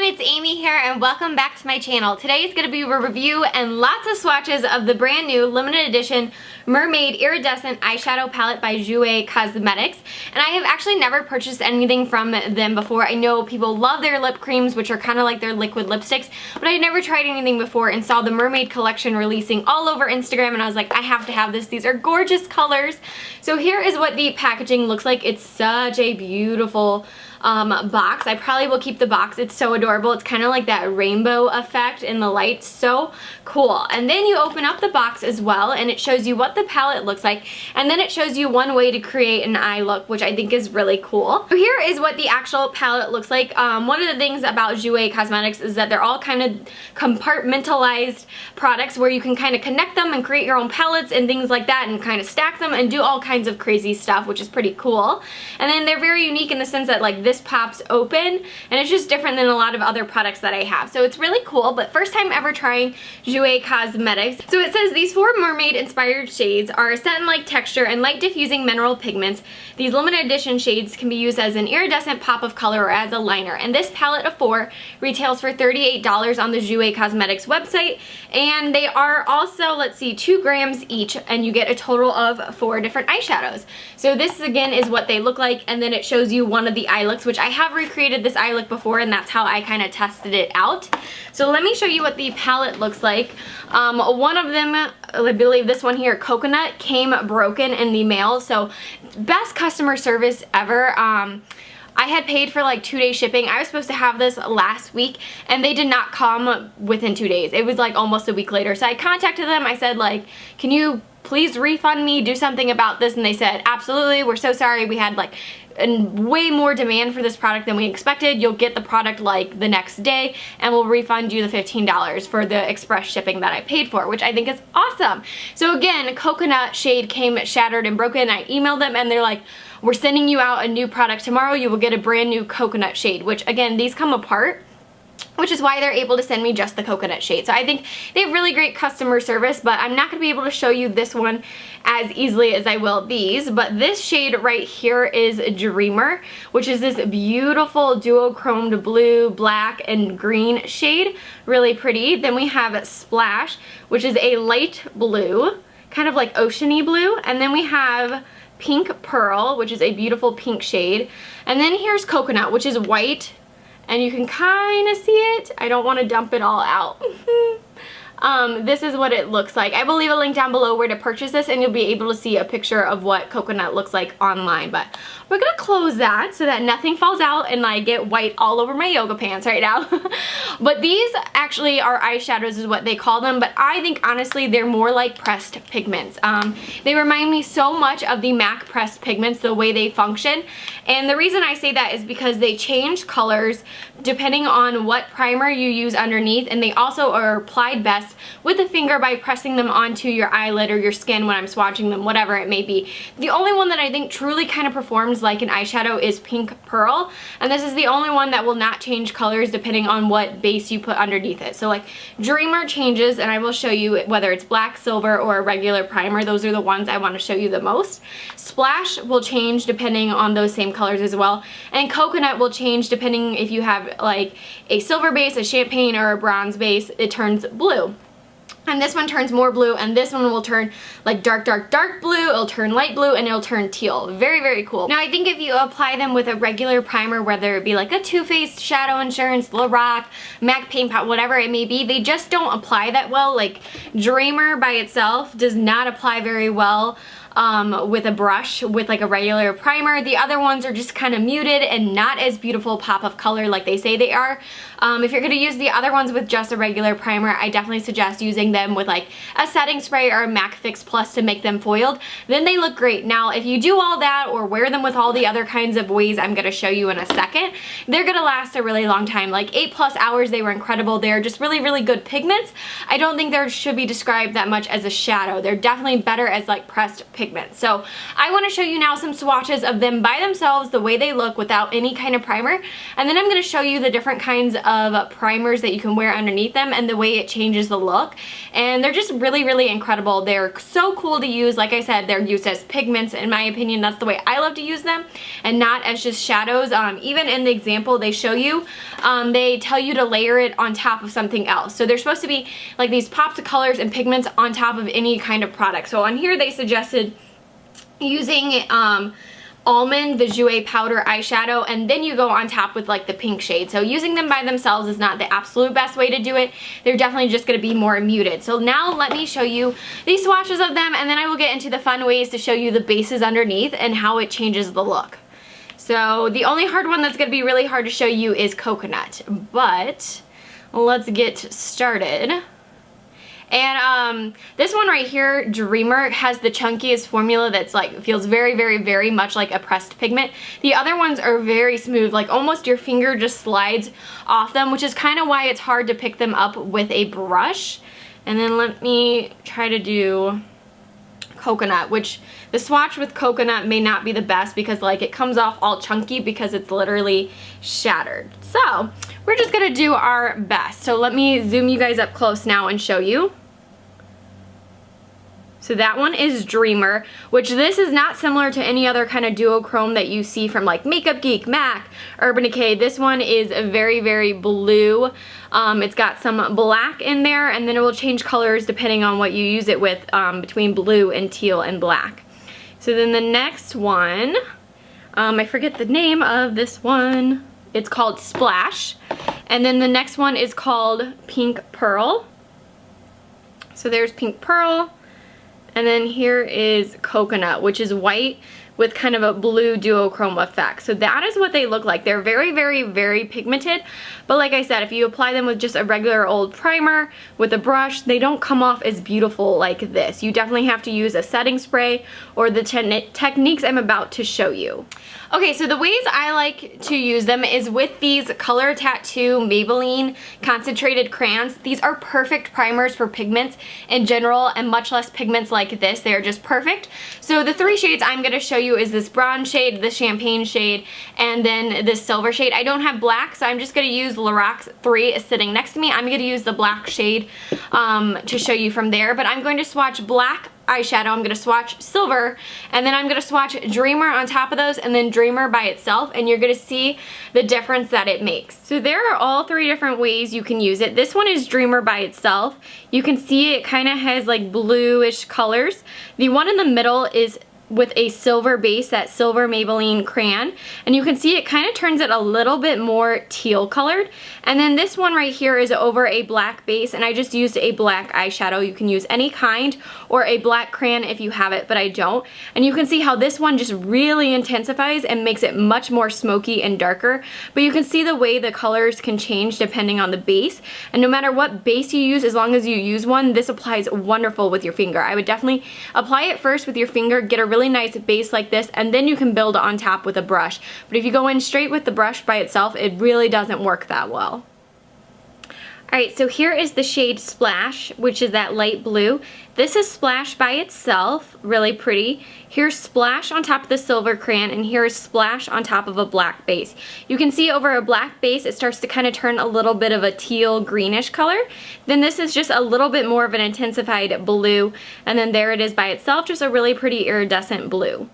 it's Amy here and welcome back to my channel. Today is going to be a review and lots of swatches of the brand new limited edition Mermaid Iridescent Eyeshadow Palette by Jouer Cosmetics. And I have actually never purchased anything from them before. I know people love their lip creams, which are kind of like their liquid lipsticks, but I had never tried anything before and saw the Mermaid collection releasing all over Instagram and I was like, I have to have this. These are gorgeous colors. So here is what the packaging looks like. It's such a beautiful box. I probably will keep the box. It's so adorable. It's kind of like that rainbow effect in the light. So cool. And then you open up the box as well and it shows you what the palette looks like, and then it shows you one way to create an eye look, which I think is really cool. So here is what the actual palette looks like. One of the things about Jouer Cosmetics is that they're all kind of compartmentalized products where you can kind of connect them and create your own palettes and things like that and kind of stack them and do all kinds of crazy stuff, which is pretty cool. And then they're very unique in the sense that like this pops open and it's just different than a lot of other products that I have. So it's really cool, but first time ever trying Jouer Cosmetics. So it says these 4 mermaid inspired shades are a satin-like texture and light diffusing mineral pigments. These limited edition shades can be used as an iridescent pop of color or as a liner. And this palette of 4 retails for $38 on the Jouer Cosmetics website. And they are also, let's see, 2 grams each, and you get a total of 4 different eyeshadows. So this again is what they look like, and then it shows you one of the eye looks, which I have recreated this eye look before and that's how I kind of tested it out. So let me show you what the palette looks like. One of them, I believe this one here, Coconut, came broken in the mail. So best customer service ever. I had paid for like 2-day shipping. I was supposed to have this last week and they did not come within 2 days. It was like almost a week later. So I contacted them. I said like, can you please refund me, do something about this? And they said, absolutely, we're so sorry. We had like way more demand for this product than we expected. You'll get the product like the next day and we'll refund you the $15 for the express shipping that I paid for, which I think is awesome. So again, Coconut shade came shattered and broken. I emailed them and they're like, we're sending you out a new product tomorrow. You will get a brand new Coconut shade, which again, these come apart, which is why they're able to send me just the Coconut shade. So I think they have really great customer service, but I'm not going to be able to show you this one as easily as I will these. But this shade right here is Dreamer, which is this beautiful duochromed blue, black, and green shade. Really pretty. Then we have Splash, which is a light blue, kind of like oceany blue. And then we have Pink Pearl, which is a beautiful pink shade. And then here's Coconut, which is white, and you can kind of see it. I don't want to dump it all out. This is what it looks like. I will leave a link down below where to purchase this and you'll be able to see a picture of what Coconut looks like online. But we're going to close that so that nothing falls out and I get white all over my yoga pants right now. But these actually are eyeshadows is what they call them, but I think honestly they're more like pressed pigments. They remind me so much of the MAC pressed pigments, the way they function. And the reason I say that is because they change colors depending on what primer you use underneath, and they also are applied best with the finger by pressing them onto your eyelid or your skin when I'm swatching them, whatever it may be. The only one that I think truly kind of performs like an eyeshadow is Pink Pearl, and this is the only one that will not change colors depending on what base you put underneath it. So like Dreamer changes, and I will show you whether it's black, silver, or a regular primer. Those are the ones I want to show you the most. Splash will change depending on those same colors as well, and Coconut will change depending if you have like a silver base, a champagne, or a bronze base. It turns blue. And this one turns more blue, and this one will turn like dark, dark, dark blue, it'll turn light blue, and it'll turn teal. Very, very cool. Now I think if you apply them with a regular primer, whether it be like a Too Faced, Shadow Insurance, Lorac, MAC Paint Pot, whatever it may be, they just don't apply that well. Like Dreamer by itself does not apply very well with a brush with like a regular primer. The other ones are just kind of muted and not as beautiful pop of color like they say they are. If you're going to use the other ones with just a regular primer, I definitely suggest using them with like a setting spray or a MAC Fix Plus to make them foiled. Then they look great. Now if you do all that or wear them with all the other kinds of ways I'm going to show you in a second, they're going to last a really long time. Like 8+ hours, they were incredible. They're just really, really good pigments. I don't think they should be described that much as a shadow. They're definitely better as like pressed pigments. pigments. So I want to show you now some swatches of them by themselves, the way they look without any kind of primer, and then I'm going to show you the different kinds of primers that you can wear underneath them and the way it changes the look. And they're just really, really incredible. They're so cool to use. Like I said, they're used as pigments. In my opinion, that's the way I love to use them, and not as just shadows. Even in the example they show you, they tell you to layer it on top of something else. So they're supposed to be like these pops of colors and pigments on top of any kind of product. So on here they suggested using Almond, the Jouer powder eyeshadow, and then you go on top with like the pink shade. So using them by themselves is not the absolute best way to do it. They're definitely just going to be more muted. So now let me show you these swatches of them, and then I will get into the fun ways to show you the bases underneath and how it changes the look. So the only hard one that's going to be really hard to show you is Coconut, but let's get started. And this one right here, Dreamer, has the chunkiest formula that's like, feels very, very, very much like a pressed pigment. The other ones are very smooth, like almost your finger just slides off them, which is kind of why it's hard to pick them up with a brush. And then let me try to do Coconut, which the swatch with Coconut may not be the best because like it comes off all chunky because it's literally shattered. So we're just gonna do our best. So let me zoom you guys up close now and show you. So that one is Dreamer, which this is not similar to any other kind of duochrome that you see from like Makeup Geek, MAC, Urban Decay. This one is a very, very blue. It's got some black in there, and then it will change colors depending on what you use it with, between blue and teal and black. So then the next one, I forget the name of this one. It's called Splash. And then the next one is called Pink Pearl. So there's Pink Pearl. And then here is Coconut, which is white with kind of a blue duochrome effect. So that is what they look like. They're very, very, very pigmented. But like I said, if you apply them with just a regular old primer with a brush, they don't come off as beautiful like this. You definitely have to use a setting spray or the techniques I'm about to show you. Okay, so the ways I like to use them is with these Color Tattoo Maybelline concentrated crayons. These are perfect primers for pigments in general, and much less pigments like this. They are just perfect. So the three shades I'm going to show you is this bronze shade, the champagne shade, and then this silver shade. I don't have black, so I'm just going to use Lorax 3 is sitting next to me. I'm going to use the black shade to show you from there, but I'm going to swatch black eyeshadow, I'm going to swatch silver, and then I'm going to swatch Dreamer on top of those, and then Dreamer by itself, and you're going to see the difference that it makes. So there are all three different ways you can use it. This one is Dreamer by itself. You can see it kind of has like bluish colors. The one in the middle is with a silver base, that silver Maybelline crayon, and you can see it kind of turns it a little bit more teal colored. And then this one right here is over a black base, and I just used a black eyeshadow. You can use any kind or a black crayon if you have it, but I don't. And you can see how this one just really intensifies and makes it much more smoky and darker, but you can see the way the colors can change depending on the base. And no matter what base you use, as long as you use one, this applies wonderful with your finger. I would definitely apply it first with your finger, get a really nice base like this, and then you can build on top with a brush. But if you go in straight with the brush by itself, it really doesn't work that well. Alright, so here is the shade Splash, which is that light blue. This is Splash by itself, really pretty. Here's Splash on top of the silver crayon, and here's Splash on top of a black base. You can see over a black base, it starts to kind of turn a little bit of a teal greenish color. Then this is just a little bit more of an intensified blue, and then there it is by itself, just a really pretty iridescent blue.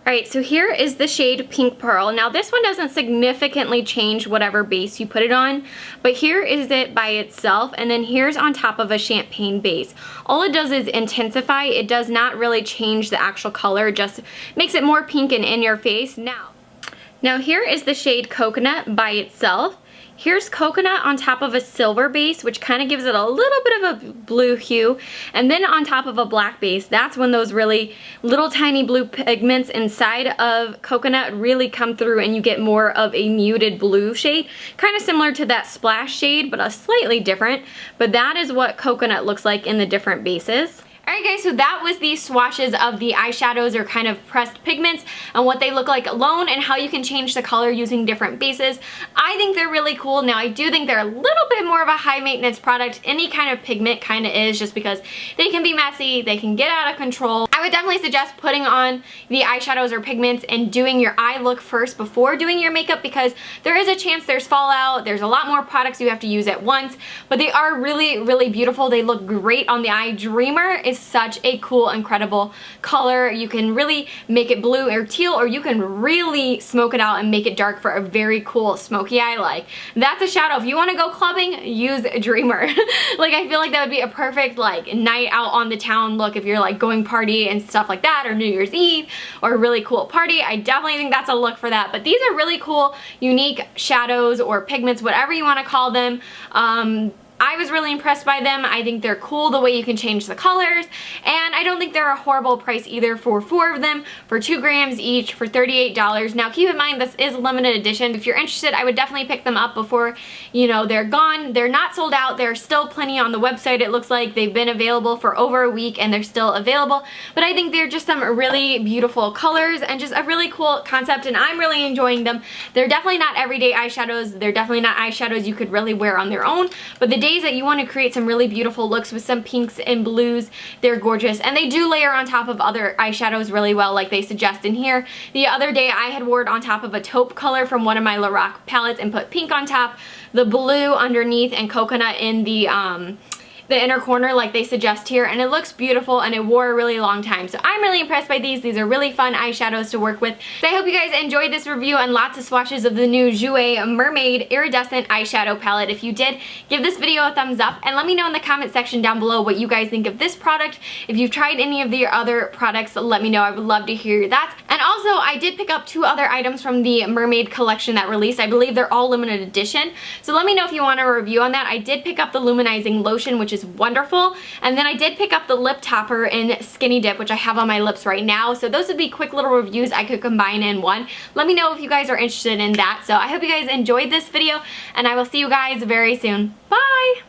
Alright, so here is the shade Pink Pearl. Now this one doesn't significantly change whatever base you put it on, but here is it by itself, and then here's on top of a champagne base. All it does is intensify. It does not really change the actual color, just makes it more pink and in your face. Now here is the shade Coconut by itself. Here's Coconut on top of a silver base, which kind of gives it a little bit of a blue hue. And then on top of a black base, that's when those really little tiny blue pigments inside of Coconut really come through and you get more of a muted blue shade. Kind of similar to that Splash shade, but a slightly different. But that is what Coconut looks like in the different bases. Alright guys, so that was the swatches of the eyeshadows or kind of pressed pigments and what they look like alone and how you can change the color using different bases. I think they're really cool. Now I do think they're a little bit more of a high maintenance product. Any kind of pigment kind of is, just because they can be messy, they can get out of control. I would definitely suggest putting on the eyeshadows or pigments and doing your eye look first before doing your makeup, because there is a chance there's fallout, there's a lot more products you have to use at once, but they are really, really beautiful. They look great on the eye. Dreamer is such a cool, incredible color. You can really make it blue or teal, or you can really smoke it out and make it dark for a very cool smoky eye like. That's a shadow. If you want to go clubbing, use Dreamer. Like, I feel like that would be a perfect like night out on the town look if you're like going party and stuff like that, or New Year's Eve, or a really cool party. I definitely think that's a look for that. But these are really cool, unique shadows or pigments, whatever you want to call them. I was really impressed by them. I think they're cool the way you can change the colors, and I don't think they're a horrible price either for 4 of them for 2 grams each for $38. Now keep in mind, this is limited edition. If you're interested, I would definitely pick them up before, you know, they're gone. They're not sold out. There's still plenty on the website. It looks like they've been available for over a week and they're still available, but I think they're just some really beautiful colors and just a really cool concept, and I'm really enjoying them. They're definitely not everyday eyeshadows. They're definitely not eyeshadows you could really wear on their own, but the days that you want to create some really beautiful looks with some pinks and blues, they're gorgeous. And they do layer on top of other eyeshadows really well, like they suggest in here. The other day I had wore it on top of a taupe color from one of my Lorac palettes and put pink on top, the blue underneath, and coconut in the inner corner like they suggest here, and it looks beautiful and it wore a really long time. So I'm really impressed by these. These are really fun eyeshadows to work with. So I hope you guys enjoyed this review and lots of swatches of the new Jouer Mermaid Iridescent Eyeshadow Palette. If you did, give this video a thumbs up and let me know in the comment section down below what you guys think of this product. If you've tried any of the other products, let me know. I would love to hear that. And also, I did pick up 2 other items from the Mermaid collection that released. I believe they're all limited edition. So let me know if you want a review on that. I did pick up the Luminizing Lotion, which is wonderful, and then I did pick up the lip topper in Skinny Dip, which I have on my lips right now. So those would be quick little reviews I could combine in one. Let me know if you guys are interested in that. So I hope you guys enjoyed this video, and I will see you guys very soon. Bye!